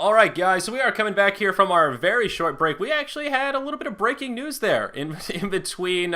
All right, guys, so we are coming back here from our very short break. We actually had a little bit of breaking news there in between,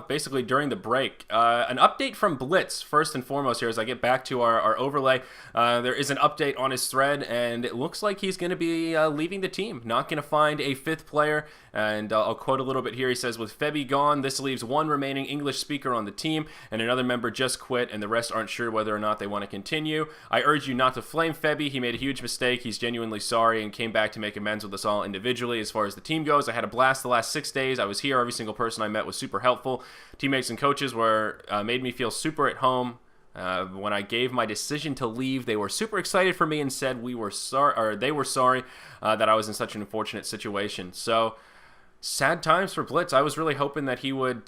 basically during the break. An update from Blitz, first and foremost here, as I get back to our overlay. There is an update on his thread, and it looks like he's going to be leaving the team, not going to find a fifth player. And I'll quote a little bit here. He says, with Febby gone, this leaves one remaining English speaker on the team, and another member just quit, and the rest aren't sure whether or not they want to continue. I urge you not to flame Febby. He made a huge mistake. He's genuinely sorry and came back to make amends with us all individually. As far as the team goes, I had a blast the last 6 days. I was here. Every single person I met was super helpful. Teammates and coaches made me feel super at home. When I gave my decision to leave, they were super excited for me and said they were sorry that I was in such an unfortunate situation. So, sad times for Blitz. I was really hoping that he would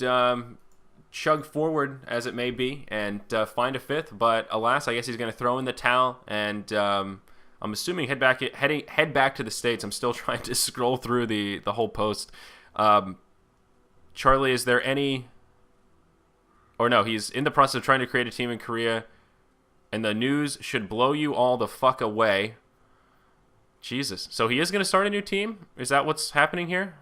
chug forward, as it may be, and find a fifth. But alas, I guess he's going to throw in the towel, and I'm assuming head back to the States. I'm still trying to scroll through the whole post. Charlie, is there any... Or no, he's in the process of trying to create a team in Korea, and the news should blow you all the fuck away. Jesus. So he is going to start a new team? Is that what's happening here?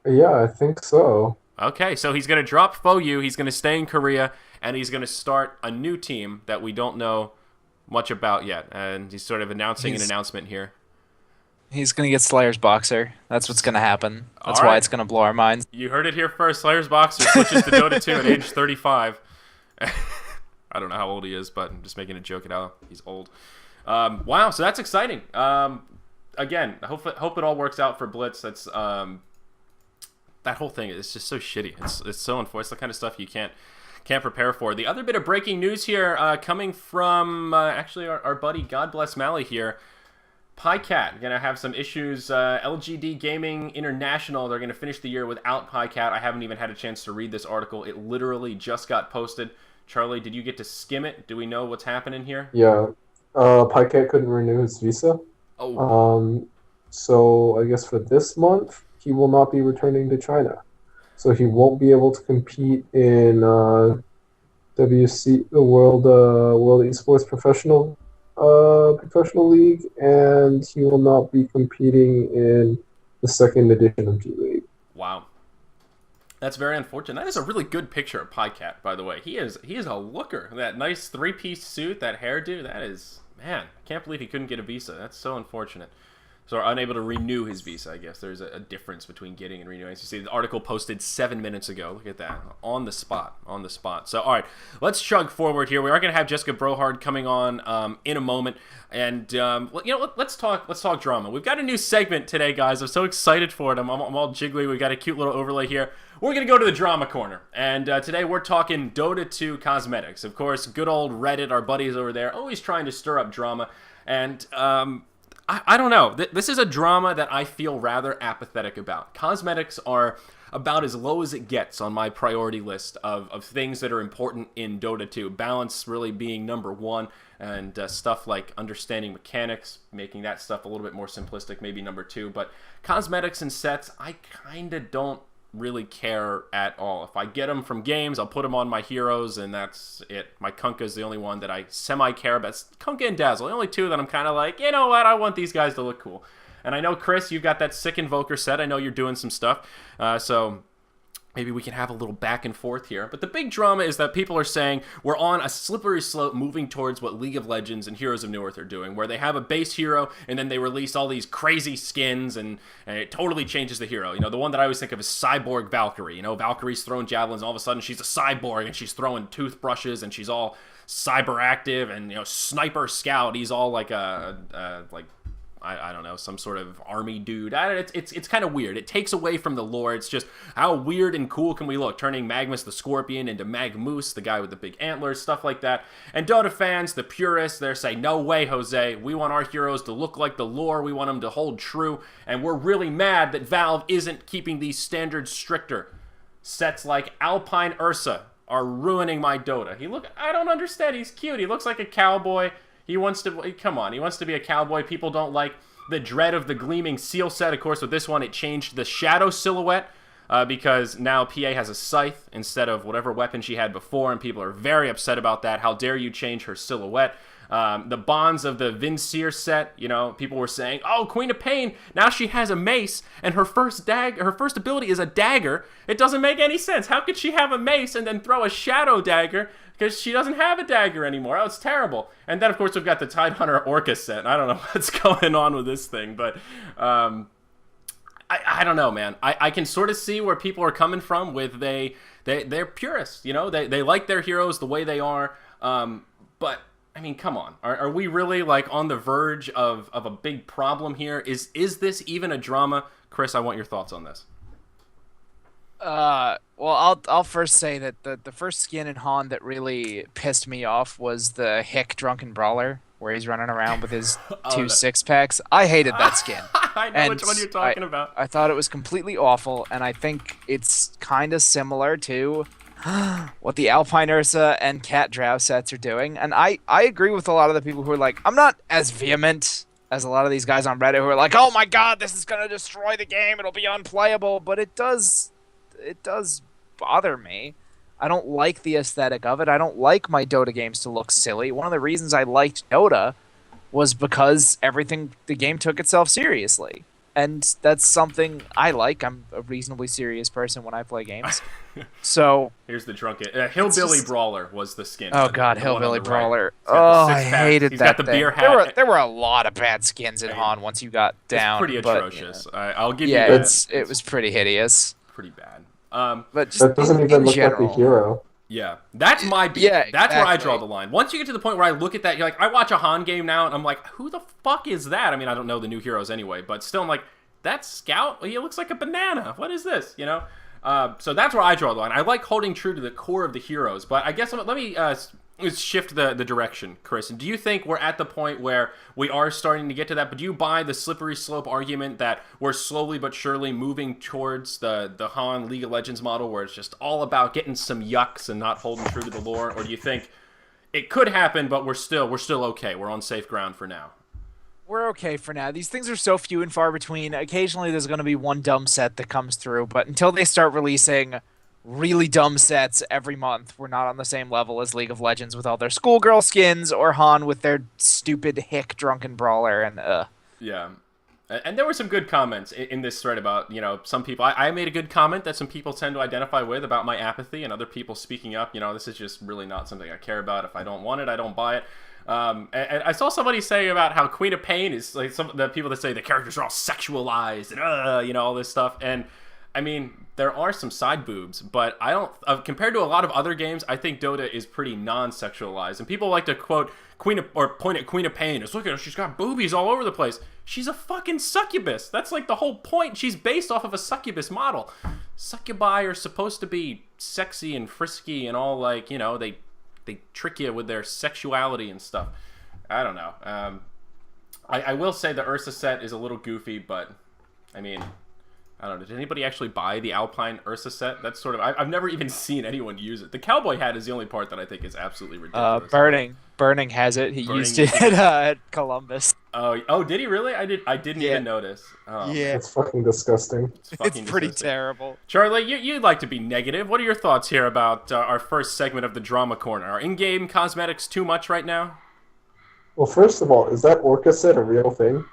Yeah, I think so. Okay, so he's going to drop FOU, he's going to stay in Korea, and he's going to start a new team that we don't know much about yet. And he's sort of announcing an announcement here. He's going to get Slayer's Boxer. That's what's going to happen. That's All why right. it's going to blow our minds. You heard it here first. Slayer's Boxer switches to Dota 2 at age 35. I don't know how old he is, but I'm just making a joke at how he's old. Wow, so that's exciting. Again, hope it all works out for Blitz. That's that whole thing is just so shitty. It's so unfortunate. It's the kind of stuff you can't prepare for. The other bit of breaking news here coming from actually our buddy God Bless Mally here. PyCat going to have some issues. LGD Gaming International, they're going to finish the year without PyCat. I haven't even had a chance to read this article. It literally just got posted. Charlie, did you get to skim it? Do we know what's happening here? Yeah. Pycat couldn't renew his visa. Oh. So I guess for this month, he will not be returning to China. So he won't be able to compete in WC, the World Esports Professional League, and he will not be competing in the second edition of G League. Wow. That's very unfortunate. That is a really good picture of PyCat, by the way. He is a looker. That nice three-piece suit, that hairdo, that is... Man, I can't believe he couldn't get a visa. That's so unfortunate. So unable to renew his visa, I guess. There's a difference between getting and renewing. So you see the article posted 7 minutes ago. Look at that. On the spot. So, all right. Let's chug forward here. We are going to have Jessica Brohard coming on in a moment. And, let's talk drama. We've got a new segment today, guys. I'm so excited for it. I'm all jiggly. We've got a cute little overlay here. We're going to go to the drama corner. And today we're talking Dota 2 cosmetics. Of course, good old Reddit, our buddies over there, always trying to stir up drama. And, I don't know. This is a drama that I feel rather apathetic about. Cosmetics are about as low as it gets on my priority list of things that are important in Dota 2. Balance really being number one, and stuff like understanding mechanics, making that stuff a little bit more simplistic, maybe number two. But cosmetics and sets, I kind of don't really care at all. If I get them from games, I'll put them on my heroes, and that's it. My Kunkka is the only one that I semi-care about. It's Kunkka and Dazzle, the only two that I'm kind of like, you know what, I want these guys to look cool. And I know, Chris, you've got that sick Invoker set. I know you're doing some stuff. So maybe we can have a little back and forth here. But the big drama is that people are saying we're on a slippery slope moving towards what League of Legends and Heroes of Newerth are doing, where they have a base hero and then they release all these crazy skins and it totally changes the hero. You know, the one that I always think of is Cyborg Valkyrie. You know, Valkyrie's throwing javelins, and all of a sudden she's a cyborg and she's throwing toothbrushes and she's all cyber active, and, you know, Sniper Scout, he's all like I don't know, some sort of army dude. It's kind of weird. It takes away from the lore. It's just, how weird and cool can we look? Turning Magnus the Scorpion into Magmoose, the guy with the big antlers, stuff like that. And Dota fans, the purists, they're saying, no way, Jose. We want our heroes to look like the lore. We want them to hold true. And we're really mad that Valve isn't keeping these standards stricter. Sets like Alpine Ursa are ruining my Dota. I don't understand. He's cute. He looks like a cowboy. He wants to be a cowboy. People don't like the Dread of the Gleaming Seal set. Of course, with this one, it changed the shadow silhouette because now PA has a scythe instead of whatever weapon she had before, and people are very upset about that. How dare you change her silhouette? The bonds of the Vincier set, you know, people were saying, oh, Queen of Pain, now she has a mace, and her first ability is a dagger. It doesn't make any sense. How could she have a mace and then throw a shadow dagger? Because she doesn't have a dagger anymore. Oh, it's terrible. And then, of course, we've got the Tidehunter Orca set. I don't know what's going on with this thing, but I don't know, man. I can sort of see where people are coming from with they're purists, you know? They like their heroes the way they are. But, I mean, come on. Are we really, like, on the verge of a big problem here? Is this even a drama? Chris, I want your thoughts on this. Well, I'll first say that the first skin in Han that really pissed me off was the Hick Drunken Brawler, where he's running around with his two six-packs. I hated that skin. I know which one you're talking about. I thought it was completely awful, and I think it's kind of similar to what the Alpine Ursa and Cat Drow sets are doing. And I agree with a lot of the people who are like, I'm not as vehement as a lot of these guys on Reddit who are like, oh my god, this is going to destroy the game, it'll be unplayable, but it does bother me. I don't like the aesthetic of it. I don't like my Dota games to look silly. One of the reasons I liked Dota was because the game took itself seriously. And that's something I like. I'm a reasonably serious person when I play games. So here's the drunken Hillbilly Brawler was the skin. Oh god, Hillbilly Brawler. Right. Oh, I hated He's that got the thing. beer hat. There were a lot of bad skins in Han once you got down. It's pretty atrocious. But, you know, I'll give you that. It was pretty hideous. Pretty bad. But just that doesn't even look like the hero. Yeah, that's my beef. Yeah, that's where I draw the line. Once you get to the point where I look at that, you're like, I watch a Han game now, and I'm like, who the fuck is that? I mean, I don't know the new heroes anyway, but still, I'm like, that's Scout? He looks like a banana. What is this? You know? So that's where I draw the line. I like holding true to the core of the heroes, but I guess let me shift the direction, Chris. Do you think we're at the point where we are starting to get to that? But do you buy the slippery slope argument that we're slowly but surely moving towards the Han League of Legends model where it's just all about getting some yucks and not holding true to the lore? Or do you think it could happen, but we're still okay? We're on safe ground for now. We're okay for now. These things are so few and far between. Occasionally there's going to be one dumb set that comes through, but until they start releasing really dumb sets every month, we're not on the same level as League of Legends with all their schoolgirl skins or Han with their stupid Hick Drunken Brawler and Yeah. And there were some good comments in this thread about, you know, some people. I made a good comment that some people tend to identify with about my apathy, and other people speaking up, you know, this is just really not something I care about. If I don't want it, I don't buy it. And I saw somebody say about how Queen of Pain is like some of the people that say the characters are all sexualized and you know, all this stuff. And I mean, there are some side boobs, but I don't compared to a lot of other games, I think Dota is pretty non-sexualized. And people like to quote point at Queen of Pain as, look at her, she's got boobies all over the place. She's a fucking succubus. That's like the whole point. She's based off of a succubus model. Succubi are supposed to be sexy and frisky and all, like, you know, they trick you with their sexuality and stuff. I don't know. I will say the Ursa set is a little goofy, but I mean, I don't know. Did anybody actually buy the Alpine Ursa set? That's sort of... I've never even seen anyone use it. The cowboy hat is the only part that I think is absolutely ridiculous. Burning has it. He used it at Columbus. Oh, did he really? I didn't even notice. Oh, yeah. It's fucking disgusting. It's pretty terrible. Charlie, you'd like to be negative. What are your thoughts here about our first segment of the Drama Corner? Are in-game cosmetics too much right now? Well, first of all, is that Orca set a real thing?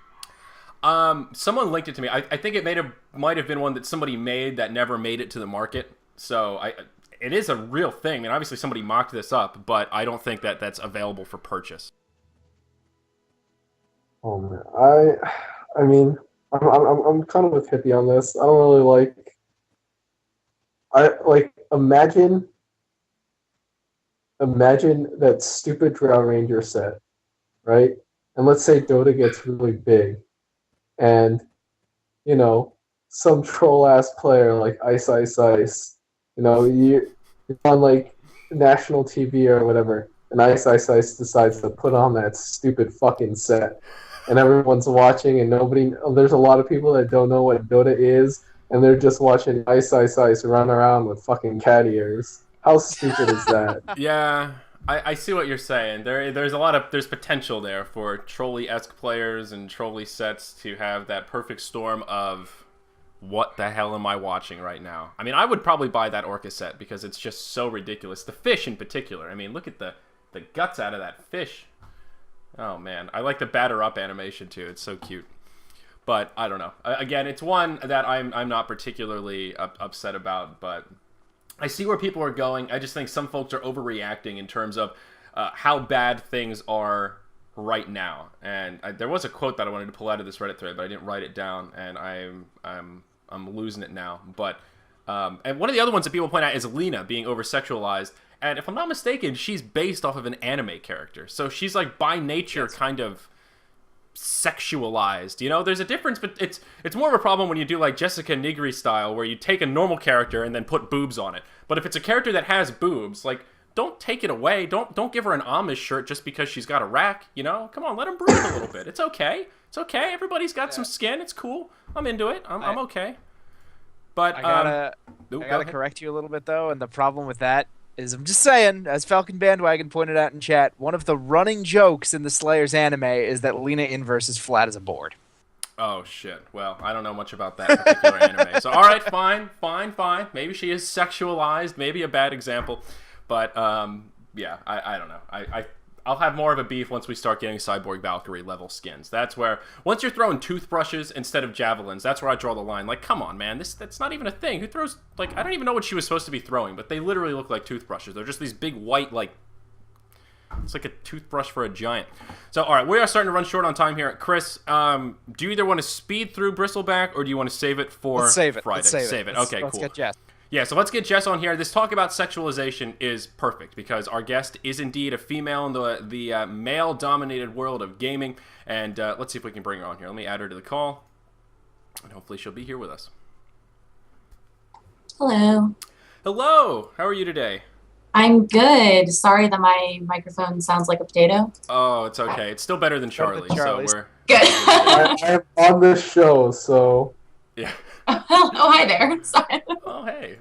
Someone linked it to me. I think it might have been one that somebody made that never made it to the market. So it is a real thing. I mean, obviously somebody mocked this up, but I don't think that that's available for purchase. Oh man, I mean, I'm kind of with Hippie on this. I don't really imagine that stupid Drow Ranger set, right? And let's say Dota gets really big, and you know, some troll ass player like Ice, you know, you're on like national TV or whatever, and Ice decides to put on that stupid fucking set. And everyone's watching, and there's a lot of people that don't know what Dota is, and they're just watching Ice run around with fucking cat ears. How stupid is that? Yeah, I see what you're saying. There's potential there for trolley-esque players and trolley sets to have that perfect storm of what the hell am I watching right now? I mean, I would probably buy that Orca set because it's just so ridiculous. The fish in particular. I mean, look at the guts out of that fish. Oh man, I like the batter up animation too. It's so cute. But I don't know. Again, it's one that I'm not particularly upset about, but I see where people are going. I just think some folks are overreacting in terms of how bad things are right now. And there was a quote that I wanted to pull out of this Reddit thread, but I didn't write it down, and I'm losing it now. But and one of the other ones that people point out is Lena being over-sexualized. And if I'm not mistaken, she's based off of an anime character. So she's like by nature kind of sexualized. You know, there's a difference, but it's more of a problem when you do like Jessica Nigri style, where you take a normal character and then put boobs on it. But if it's a character that has boobs, like, don't take it away. Don't give her an Amish shirt just because she's got a rack. You know, come on, let him breathe a little bit. It's okay. It's okay. Everybody's got some skin. It's cool. I'm into it. I'm okay. But I gotta correct you a little bit though, and the problem with that is, I'm just saying, as Falcon Bandwagon pointed out in chat, one of the running jokes in the Slayers anime is that Lena Inverse is flat as a board. Oh, shit. Well, I don't know much about that particular anime. So, all right, fine. Maybe she is sexualized. Maybe a bad example. But, yeah, I don't know. I'll have more of a beef once we start getting Cyborg Valkyrie level skins. That's where, once you're throwing toothbrushes instead of javelins, that's where I draw the line. Like, come on, man, that's not even a thing. Who throws, like, I don't even know what she was supposed to be throwing, but they literally look like toothbrushes. They're just these big white, like, it's like a toothbrush for a giant. So, all right, we are starting to run short on time here. Chris, do you either want to speed through Bristleback or do you want to save it for Friday? Let's save it. Okay, let's cool. Get Jess. Yeah, so let's get Jess on here. This talk about sexualization is perfect because our guest is indeed a female in the male-dominated world of gaming. And let's see if we can bring her on here. Let me add her to the call, and hopefully she'll be here with us. Hello. Hello. How are you today? I'm good. Sorry that my microphone sounds like a potato. Oh, it's okay. It's still better than Charlie, so we're good. I'm on the show, so yeah. Oh, hi there. Sorry. Oh, hey.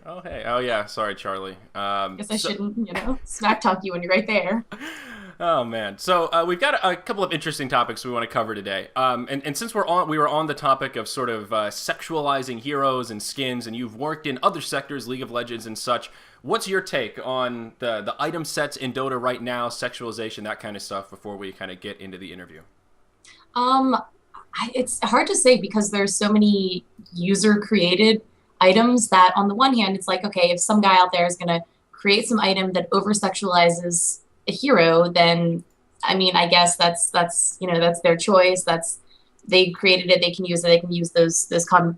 Oh, yeah. Sorry, Charlie. Guess I shouldn't, smack talk you when you're right there. Oh, man. So we've got a couple of interesting topics we want to cover today. And since we were on the topic of sort of sexualizing heroes and skins, and you've worked in other sectors, League of Legends and such, what's your take on the item sets in Dota right now, sexualization, that kind of stuff, before we kind of get into the interview? It's hard to say because there's so many user-created items that on the one hand, it's like, okay, if some guy out there is going to create some item that over-sexualizes a hero, then, I mean, I guess that's their choice. They created it, they can use it, they can use those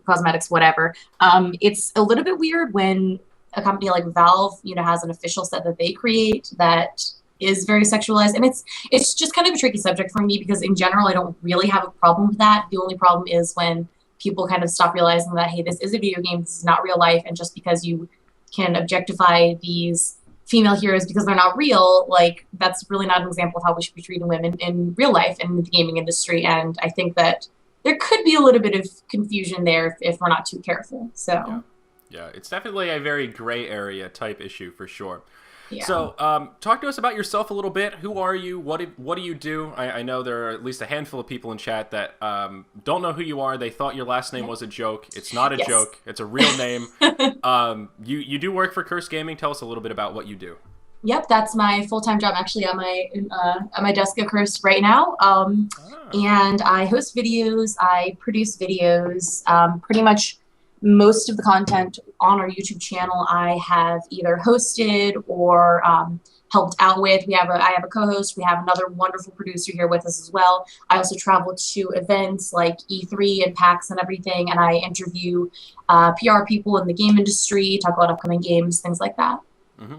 cosmetics, whatever. It's a little bit weird when a company like Valve, has an official set that they create that is very sexualized, and it's just kind of a tricky subject for me because in general I don't really have a problem with that. The only problem is when people kind of stop realizing that, hey, this is a video game, this is not real life, and just because you can objectify these female heroes because they're not real, like, that's really not an example of how we should be treating women in real life in the gaming industry. And I think that there could be a little bit of confusion there if we're not too careful. So yeah, it's definitely a very gray area type issue for sure. Yeah. So, talk to us about yourself a little bit. Who are you? What do you do? I know there are at least a handful of people in chat that don't know who you are. They thought your last name was a joke. It's not a joke. It's a real name. You do work for Curse Gaming. Tell us a little bit about what you do. Yep, that's my full-time job. Actually, at my desk at Curse right now. And I host videos. I produce videos. Pretty much most of the content on our YouTube channel I have either hosted or helped out with. I have a co-host. We have another wonderful producer here with us as well. I also travel to events like E3 and PAX and everything, and I interview PR people in the game industry, talk about upcoming games, things like that. Mm-hmm.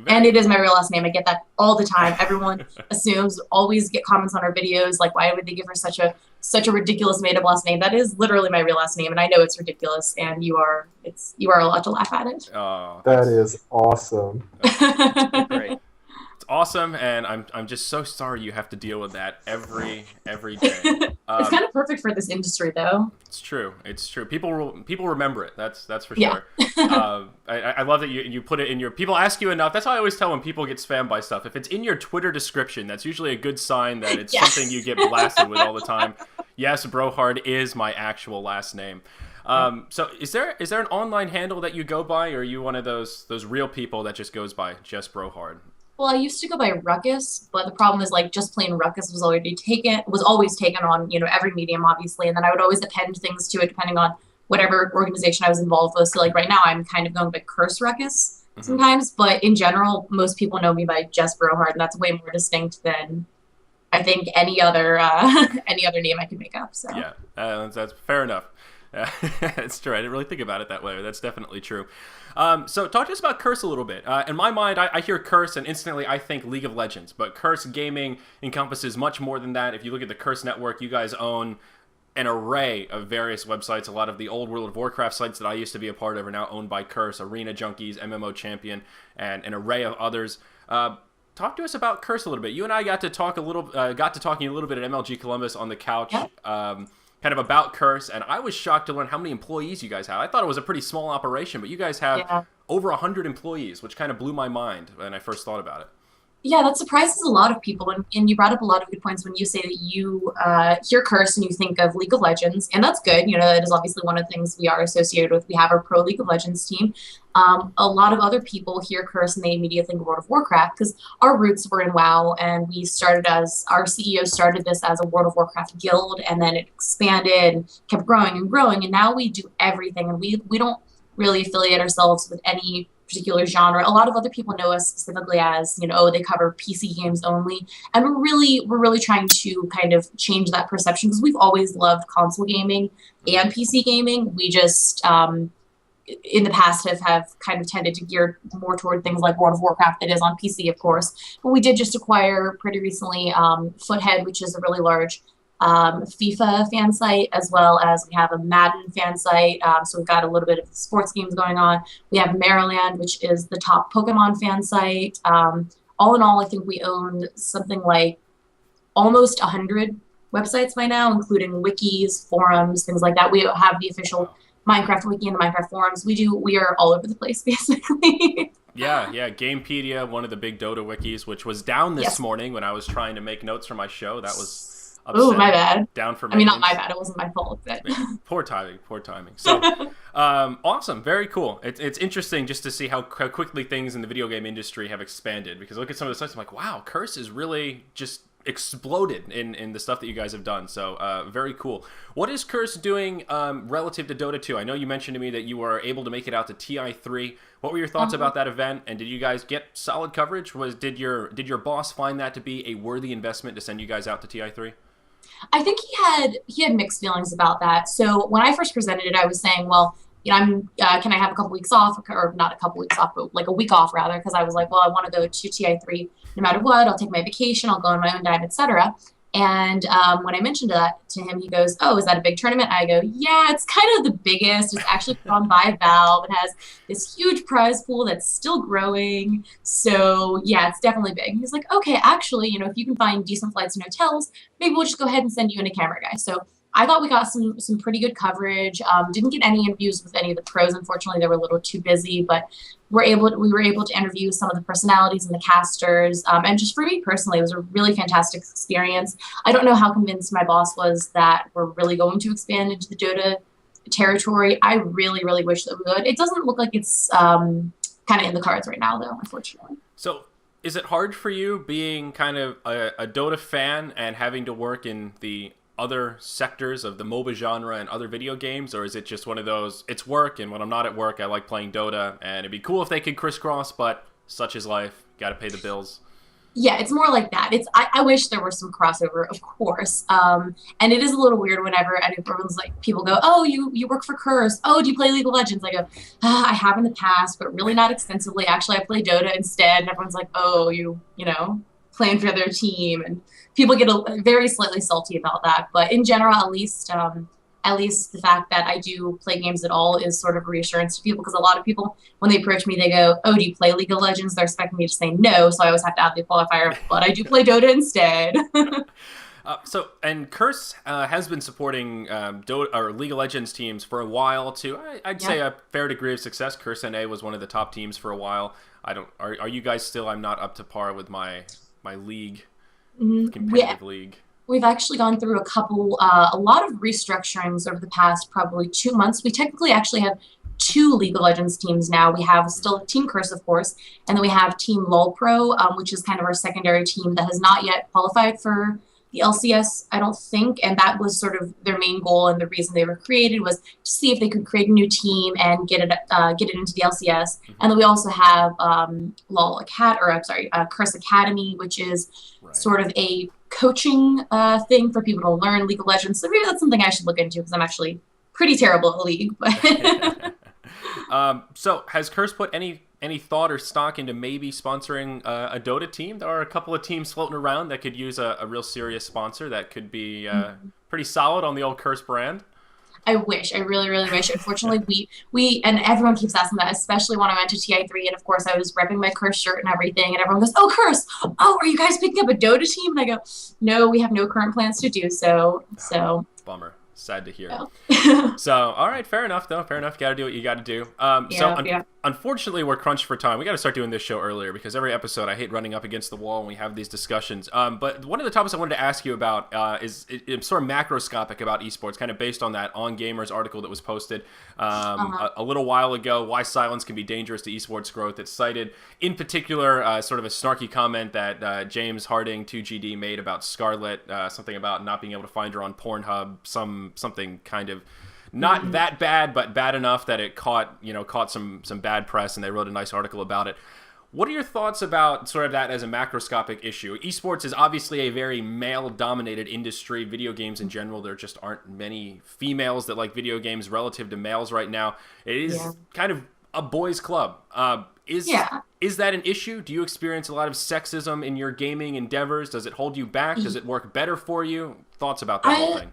And it is my real last name. I get that all the time. Everyone assumes, always get comments on our videos, like, why would they give her such a ridiculous made-up last name? That is literally my real last name, and I know it's ridiculous, and you are allowed to laugh at it. Oh, that is awesome. That's great. It's awesome, and I'm just so sorry you have to deal with that every day. It's kind of perfect for this industry, though. It's true. People remember it. That's for Yeah. sure. I love that you put it in your. People ask you enough. That's how I always tell when people get spammed by stuff. If it's in your Twitter description, that's usually a good sign that it's something you get blasted with all the time. Yes, Brohard is my actual last name. So is there an online handle that you go by, or are you one of those real people that just goes by just Brohard? Well, I used to go by Ruckus, but the problem is like just plain Ruckus was always taken on, every medium, obviously. And then I would always append things to it depending on whatever organization I was involved with. So like right now I'm kind of going by Curse Ruckus sometimes, but in general, most people know me by just Brohard, and that's way more distinct than I think any other any other name I could make up. So yeah, that's fair enough. That's true. I didn't really think about it that way. That's definitely true. So talk to us about Curse a little bit. In my mind, I hear Curse and instantly I think League of Legends, but Curse Gaming encompasses much more than that. If you look at the Curse network, you guys own an array of various websites. A lot of the old World of Warcraft sites that I used to be a part of are now owned by Curse, Arena Junkies, MMO Champion, and an array of others. Talk to us about Curse a little bit. You and I got to talking a little bit at MLG Columbus on the couch. Yep. Kind of about Curse, and I was shocked to learn how many employees you guys have. I thought it was a pretty small operation, but you guys have over 100 employees, which kind of blew my mind when I first thought about it. Yeah, that surprises a lot of people, and you brought up a lot of good points when you say that you hear Curse and you think of League of Legends, and that's good. That is obviously one of the things we are associated with. We have our pro League of Legends team. A lot of other people hear Curse and they immediately think of World of Warcraft because our roots were in WoW, and our CEO started this as a World of Warcraft guild, and then it expanded and kept growing and growing, and now we do everything, and we don't really affiliate ourselves with any particular genre. A lot of other people know us specifically as, they cover PC games only. And we're really trying to kind of change that perception because we've always loved console gaming and PC gaming. We just, in the past have kind of tended to gear more toward things like World of Warcraft that is on PC, of course. But we did just acquire pretty recently Foothead, which is a really large FIFA fan site, as well as we have a Madden fan site. So we've got a little bit of sports games going on. We have Maryland, which is the top Pokemon fan site. All in all, I think we own something like almost 100 websites by now, including wikis, forums, things like that. We have the official Minecraft wiki and the Minecraft forums. We are all over the place, basically. Yeah, Gamepedia, one of the big Dota wikis, which was down this morning when I was trying to make notes for my show. That was oh, my bad. Down for not my bad. It wasn't my fault. But... Poor timing. So, awesome. Very cool. It's interesting just to see how quickly things in the video game industry have expanded. Because look at some of the sites, I'm like, wow, Curse is really just exploded in the stuff that you guys have done. So, very cool. What is Curse doing relative to Dota 2? I know you mentioned to me that you were able to make it out to TI3. What were your thoughts about that event? And did you guys get solid coverage? Did your boss find that to be a worthy investment to send you guys out to TI3? I think he had mixed feelings about that. So when I first presented it, I was saying, well, can I have a couple weeks off, or not a couple weeks off, but like a week off rather, because I was like, well, I want to go to TI3 no matter what. I'll take my vacation, I'll go on my own dime, etc. And when I mentioned that to him, he goes, oh, is that a big tournament? I go, yeah, it's kind of the biggest. It's actually put on by Valve. It has this huge prize pool that's still growing. So yeah, it's definitely big. He's like, okay, actually, if you can find decent flights and hotels, maybe we'll just go ahead and send you in a camera guy. So I thought we got some pretty good coverage. Didn't get any interviews with any of the pros. Unfortunately, they were a little too busy, but we were able to interview some of the personalities and the casters. And just for me personally, it was a really fantastic experience. I don't know how convinced my boss was that we're really going to expand into the Dota territory. I really, really wish that we would. It doesn't look like it's kind of in the cards right now, though, unfortunately. So is it hard for you being kind of a Dota fan and having to work in the other sectors of the MOBA genre and other video games, or is it just one of those, it's work, and when I'm not at work I like playing Dota, and it'd be cool if they could crisscross, but such is life, gotta pay the bills? Yeah, it's more like that. I wish there were some crossover, of course. And it is a little weird whenever everyone's like, people go, oh, you work for Curse. Oh, do you play League of Legends? I go, I have in the past, but really not extensively. Actually, I play Dota instead. And everyone's like, oh, you playing for their team. And people get very slightly salty about that. But in general, at least the fact that I do play games at all is sort of reassurance to people, because a lot of people, when they approach me, they go, oh, do you play League of Legends? They're expecting me to say no, so I always have to add the qualifier, but I do play Dota instead. And Curse has been supporting Dota or League of Legends teams for a while too. I'd say a fair degree of success. Curse NA was one of the top teams for a while. Are you guys still? I'm not up to par with my league, competitive league. We've actually gone through a lot of restructurings over the past probably 2 months. We technically actually have two League of Legends teams now. We have still Team Curse, of course, and then we have Team LOL Pro, which is kind of our secondary team that has not yet qualified for the LCS, I don't think, and that was sort of their main goal, and the reason they were created was to see if they could create a new team and get it into the LCS. And then we also have Curse Academy, which is sort of a coaching thing for people to learn League of Legends. So maybe that's something I should look into because I'm actually pretty terrible at the League. But so has Curse put any thought or stock into maybe sponsoring a Dota team? There are a couple of teams floating around that could use a real serious sponsor that could be pretty solid on the old Curse brand. I wish. I really, really wish. Unfortunately, we and everyone keeps asking that, especially when I went to TI3, and of course I was repping my Curse shirt and everything, and everyone goes, "Oh, Curse! Oh, are you guys picking up a Dota team?" And I go, "No, we have no current plans to do so." So bummer. Sad to hear. Yeah. So, all right, fair enough, though. Fair enough. Got to do what you got to do. Unfortunately, we're crunched for time. We got to start doing this show earlier because every episode I hate running up against the wall when we have these discussions. But one of the topics I wanted to ask you about is sort of macroscopic about esports, kind of based on that On Gamers article that was posted a little while ago, Why Silence Can Be Dangerous to Esports Growth. It cited, in particular, sort of a snarky comment that James Harding, 2GD, made about Scarlett, something about not being able to find her on Pornhub, something kind of not that bad, but bad enough that it caught some bad press, and they wrote a nice article about it. What are your thoughts about sort of that as a macroscopic issue? Esports is obviously a very male-dominated industry. Video games in general, there just aren't many females that like video games relative to males right now. It is kind of a boys' club. Is that an issue? Do you experience a lot of sexism in your gaming endeavors? Does it hold you back? Does it work better for you? Thoughts about that whole thing?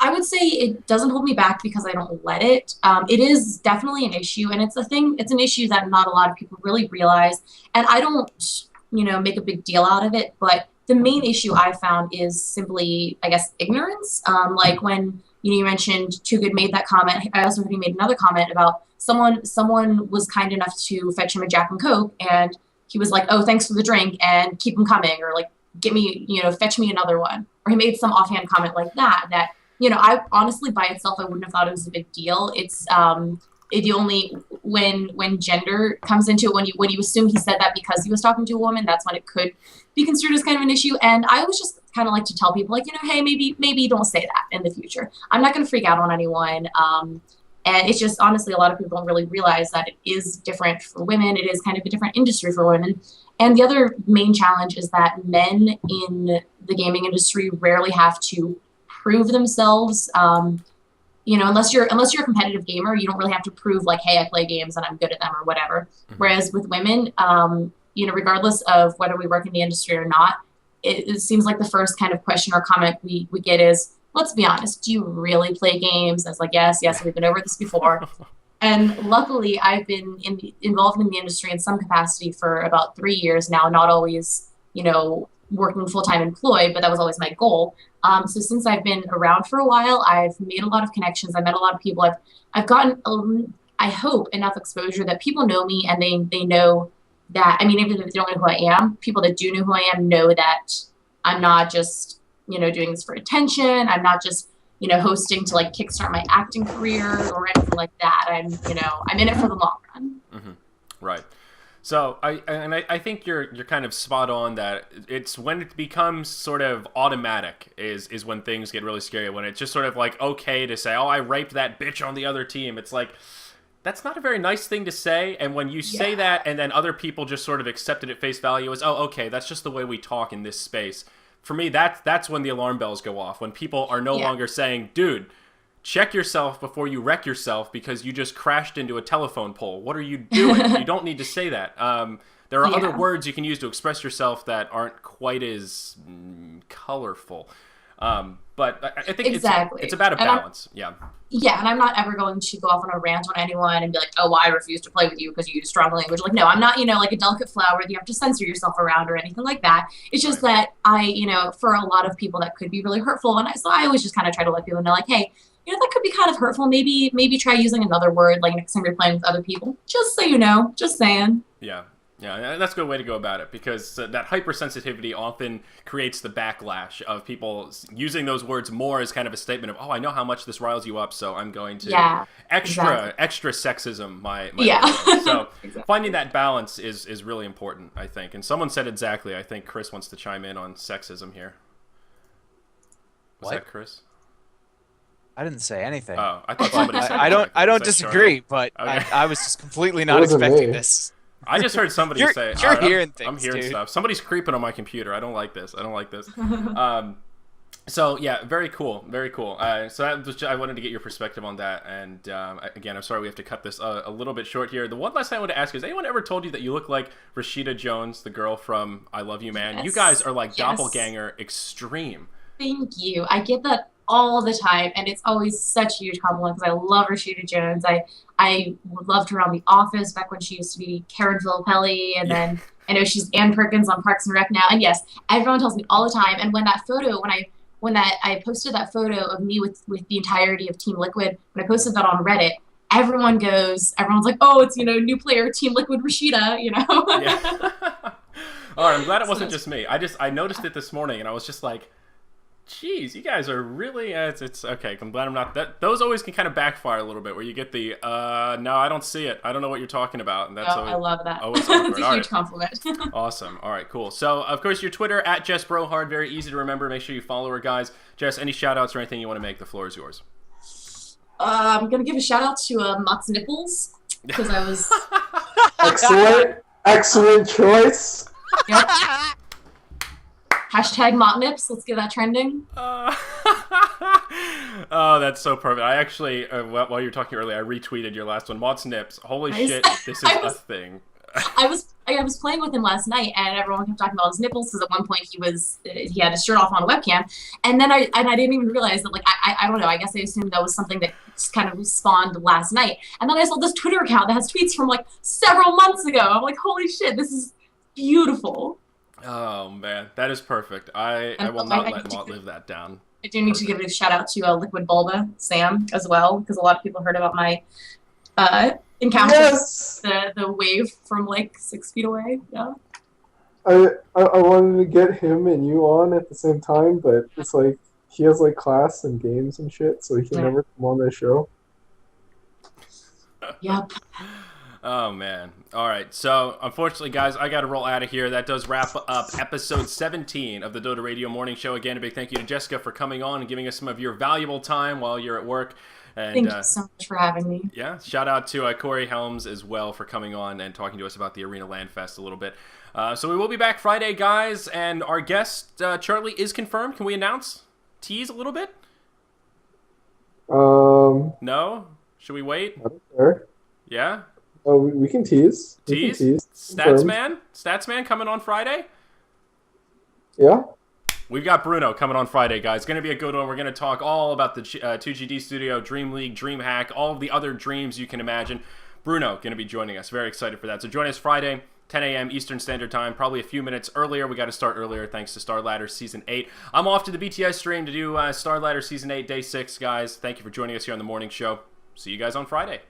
I would say it doesn't hold me back because I don't let it. It is definitely an issue, and it's an issue that not a lot of people really realize. And I don't, make a big deal out of it. But the main issue I found is simply, I guess, ignorance. Like when you mentioned Too Good made that comment. I also heard he made another comment about someone was kind enough to fetch him a Jack and Coke, and he was like, "Oh, thanks for the drink, and keep them coming," or like, "Get me, fetch me another one." Or he made some offhand comment like that. I honestly, by itself, I wouldn't have thought it was a big deal. It's the only when gender comes into it, when you assume he said that because he was talking to a woman, that's when it could be construed as kind of an issue. And I always just kind of like to tell people, like, hey, maybe don't say that in the future. I'm not going to freak out on anyone. And it's just, honestly, a lot of people don't really realize that it is different for women. It is kind of a different industry for women. And the other main challenge is that men in the gaming industry rarely have to prove themselves. Unless you're a competitive gamer, you don't really have to prove like, hey, I play games and I'm good at them or whatever. Whereas with women, regardless of whether we work in the industry or not, it seems like the first kind of question or comment we get is, let's be honest, do you really play games? And it's like, yes, we've been over this before. And luckily, I've been involved in the industry in some capacity for about 3 years now, not always, working full-time employed, but that was always my goal. So since I've been around for a while, I've made a lot of connections. I've met a lot of people. I've gotten, I hope, enough exposure that people know me, and they know that, even if they don't know who I am, people that do know who I am know that I'm not just, doing this for attention. I'm not just, hosting to like kickstart my acting career or anything like that. I'm in it for the long run. Right. So I think you're kind of spot on that it's when it becomes sort of automatic is when things get really scary, when it's just sort of like okay to say, oh, I raped that bitch on the other team. It's like, that's not a very nice thing to say. And when you say that and then other people just sort of accept it at face value as, oh, okay, that's just the way we talk in this space. For me, that's when the alarm bells go off, when people are no longer saying, dude, check yourself before you wreck yourself because you just crashed into a telephone pole. What are you doing? You don't need to say that. There are other words you can use to express yourself that aren't quite as colorful. But I think it's about a balance. Yeah, and I'm not ever going to go off on a rant on anyone and be like, oh, well, I refuse to play with you because you use strong language. Like, no, I'm not, like a delicate flower that you have to censor yourself around or anything like that. It's just that for a lot of people that could be really hurtful. And so I always just kind of try to let people know, like, hey, that could be kind of hurtful. Maybe try using another word like next time you're playing with other people. Just so you know, just saying. Yeah. Yeah, that's a good way to go about it, because that hypersensitivity often creates the backlash of people using those words more as kind of a statement of, oh, I know how much this riles you up, so I'm going to extra sexism my logo. So exactly. Finding that balance is really important, I think. And someone said exactly, I think Chris wants to chime in on sexism here. Was that Chris? I didn't say anything. Oh, I thought somebody said I don't disagree, but Okay. I was just completely not expecting this. I just heard somebody say... You're hearing things, I'm hearing dude. stuff. Somebody's creeping on my computer. I don't like this. So, yeah, very cool. Very cool. So that was I wanted to get your perspective on that. And, again, I'm sorry we have to cut this a little bit short here. The one last thing I want to ask is, anyone ever told you that you look like Rashida Jones, the girl from I Love You, Man? Yes. You guys are like doppelganger extreme. Thank you. I get that all the time, and it's always such a huge compliment because I love Rashida Jones. I loved her on The Office back when she used to be Karen Filippelli, and then I know she's Ann Perkins on Parks and Rec now. And yes, everyone tells me all the time. And when that photo, when I posted that photo of me with the entirety of Team Liquid, when I posted that on Reddit, everyone's like, oh, it's, new player Team Liquid Rashida, Yeah. All right, I'm glad it wasn't just me. I noticed it this morning, and I was just like, jeez, you guys are really... it's okay. I'm glad I'm not... Those always can kind of backfire a little bit, where you get the, no, I don't see it. I don't know what you're talking about. And that's I love that. Always It's a huge compliment. Awesome. All right, cool. So, of course, your Twitter, @JessBrohard. Very easy to remember. Make sure you follow her, guys. Jess, any shout-outs or anything you want to make? The floor is yours. I'm going to give a shout-out to Mott's Nipples, because I was... Excellent choice. Yep. Hashtag Mottnips. Let's get that trending. Oh, that's so perfect. I actually, while you were talking earlier, I retweeted your last one. Mott's Nips. Holy shit, this is a thing. I was playing with him last night, and everyone kept talking about his nipples because at one point he had his shirt off on a webcam, and then I didn't even realize that, like, I don't know. I guess I assumed that was something that just kind of spawned last night, and then I saw this Twitter account that has tweets from like several months ago. I'm like, holy shit, this is beautiful. Oh man, that is perfect. I will not let Mott live that down. I do need to give a shout out to Liquid Bulba Sam as well, because a lot of people heard about my encounter the wave from like 6 feet away. Yeah. I wanted to get him and you on at the same time, but it's like he has like class and games and shit, so he can never come on the show. Yep. Oh, man. All right. So, unfortunately, guys, I got to roll out of here. That does wrap up episode 17 of the Dota Radio Morning Show. Again, a big thank you to Jessica for coming on and giving us some of your valuable time while you're at work. And, thank you so much for having me. Yeah. Shout out to Corey Helms as well for coming on and talking to us about the Arena Land Fest a little bit. So we will be back Friday, guys. And our guest, Charlie, is confirmed. Can we announce? Tease a little bit? No? Should we wait? I don't care. Yeah? Oh, we can tease. Tease? Statsman coming on Friday? Yeah. We've got Bruno coming on Friday, guys. It's going to be a good one. We're going to talk all about the 2GD Studio, Dream League, DreamHack, all of the other dreams you can imagine. Bruno going to be joining us. Very excited for that. So join us Friday, 10 a.m. Eastern Standard Time, probably a few minutes earlier. We got to start earlier thanks to Star Ladder Season 8. I'm off to the BTS stream to do Star Ladder Season 8, Day 6, guys. Thank you for joining us here on the morning show. See you guys on Friday.